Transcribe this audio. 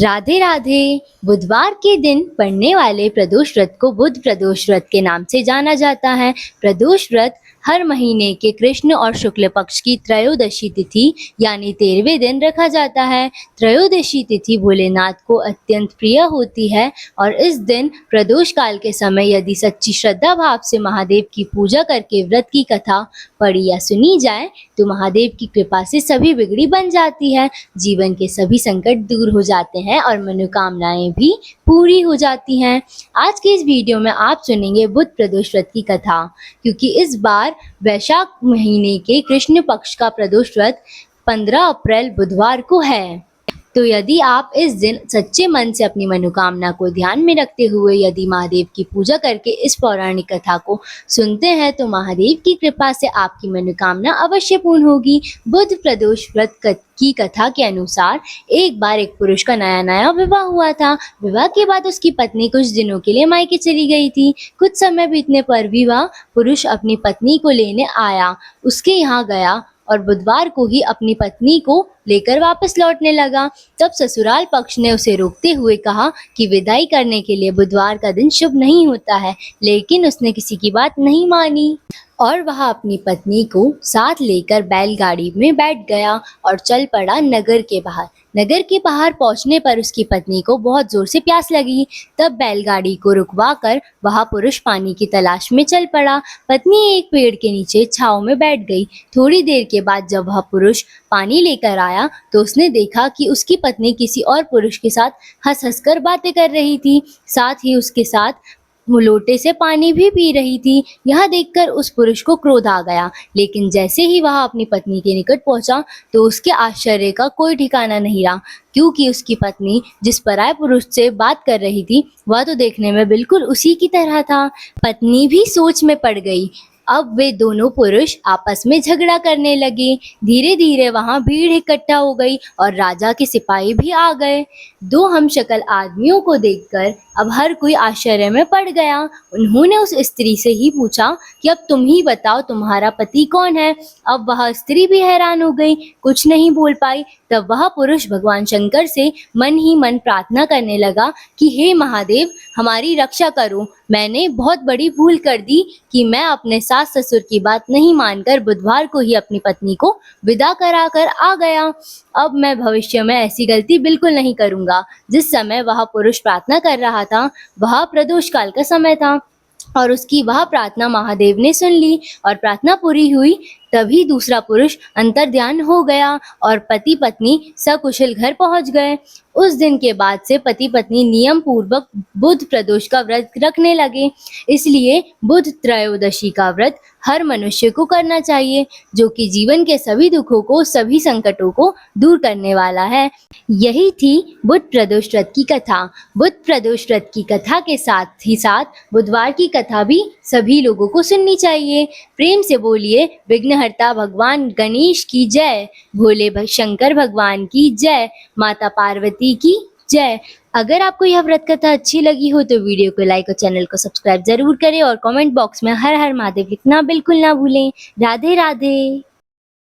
राधे राधे। बुधवार के दिन पड़ने वाले प्रदोष व्रत को बुध प्रदोष व्रत के नाम से जाना जाता है। प्रदोष व्रत हर महीने के कृष्ण और शुक्ल पक्ष की त्रयोदशी तिथि यानी 13वें दिन रखा जाता है। त्रयोदशी तिथि भोलेनाथ को अत्यंत प्रिय होती है और इस दिन प्रदोष काल के समय यदि सच्ची श्रद्धा भाव से महादेव की पूजा करके व्रत की कथा पढ़ी या सुनी जाए तो महादेव की कृपा से सभी बिगड़ी बन जाती है, जीवन के सभी संकट दूर हो जाते हैं और मनोकामनाएं भी पूरी हो जाती हैं। आज के इस वीडियो में आप सुनेंगे बुध प्रदोष व्रत की कथा, क्योंकि इस बार वैशाख महीने के कृष्ण पक्ष का प्रदोष व्रत 15 अप्रैल बुधवार को है। तो यदि आप इस दिन सच्चे मन से अपनी मनोकामना को ध्यान में रखते हुए यदि महादेव की पूजा करके इस पौराणिक कथा को सुनते हैं तो महादेव की कृपा से आपकी मनोकामना अवश्य पूर्ण होगी। बुध प्रदोष व्रत की कथा के अनुसार एक बार एक पुरुष का नया विवाह हुआ था। विवाह के बाद उसकी पत्नी कुछ दिनों के लिए मायके चली गई थी। कुछ समय बीतने पर भी वह पुरुष अपनी पत्नी को लेने आया, उसके यहाँ गया और बुधवार को ही अपनी पत्नी को लेकर वापस लौटने लगा। तब ससुराल पक्ष ने उसे रोकते हुए कहा कि विदाई करने के लिए बुधवार का दिन शुभ नहीं होता है, लेकिन उसने किसी की बात नहीं मानी और वह अपनी पत्नी को साथ लेकर बैलगाड़ी में बैठ गया और चल पड़ा नगर के बाहर। नगर के बाहर पहुंचने पर उसकी पत्नी को बहुत जोर से प्यास लगी। तब बैलगाड़ी को रुकवाकर वह पुरुष पानी की तलाश में चल पड़ा। पत्नी एक पेड़ के नीचे छांव में बैठ गई। थोड़ी देर के बाद जब वह पुरुष पानी लेकर आया तो उसने देखा कि उसकी पत्नी किसी और पुरुष के साथ हंस हंस कर बातें कर रही थी, साथ ही उसके साथ वो लोटे से पानी भी पी रही थी। यह देखकर उस पुरुष को क्रोध आ गया, लेकिन जैसे ही वह अपनी पत्नी के निकट पहुंचा तो उसके आश्चर्य का कोई ठिकाना नहीं रहा, क्योंकि उसकी पत्नी जिस पराये पुरुष से बात कर रही थी वह तो देखने में बिल्कुल उसी की तरह था। पत्नी भी सोच में पड़ गई। अब वे दोनों पुरुष आपस में झगड़ा करने लगे। धीरे धीरे वहां भीड़ इकट्ठा हो गई और राजा के सिपाही भी आ गए। दो हमशक्ल आदमियों को देखकर अब हर कोई आश्चर्य में पड़ गया। उन्होंने उस स्त्री से ही पूछा कि अब तुम ही बताओ तुम्हारा पति कौन है। अब वह स्त्री भी हैरान हो गई, कुछ नहीं बोल पाई। तब वह पुरुष भगवान शंकर से मन ही मन प्रार्थना करने लगा कि हे महादेव, हमारी रक्षा करो। मैंने बहुत बड़ी भूल कर दी कि मैं अपने सास ससुर की बात नहीं मानकर बुधवार को ही अपनी पत्नी को विदा कराकर आ गया। अब मैं भविष्य में ऐसी गलती बिल्कुल नहीं करूंगा। जिस समय वह पुरुष प्रार्थना कर रहा था वह प्रदोष काल का समय था और उसकी वह प्रार्थना महादेव ने सुन ली और प्रार्थना पूरी हुई। तभी दूसरा पुरुष अंतर्ध्यान हो गया और पति पत्नी सकुशल घर पहुंच गए। उस दिन के बाद से पति पत्नी नियम पूर्वक बुध प्रदोष का व्रत रखने लगे। इसलिए बुध त्रयोदशी का व्रत हर मनुष्य को करना चाहिए, जो कि जीवन के सभी दुखों को, सभी संकटों को दूर करने वाला है। यही थी बुध प्रदोष व्रत की कथा। बुध प्रदोष व्रत की कथा के साथ ही साथ बुधवार की कथा भी सभी लोगों को सुननी चाहिए। प्रेम से बोलिए विघ्नहर्ता भगवान गणेश की जय, भोले शंकर भगवान की जय, माता पार्वती की जय। अगर आपको यह व्रत कथा अच्छी लगी हो तो वीडियो को लाइक और चैनल को सब्सक्राइब जरूर करें और कमेंट बॉक्स में हर हर महादेव लिखना बिल्कुल ना भूलें। राधे राधे।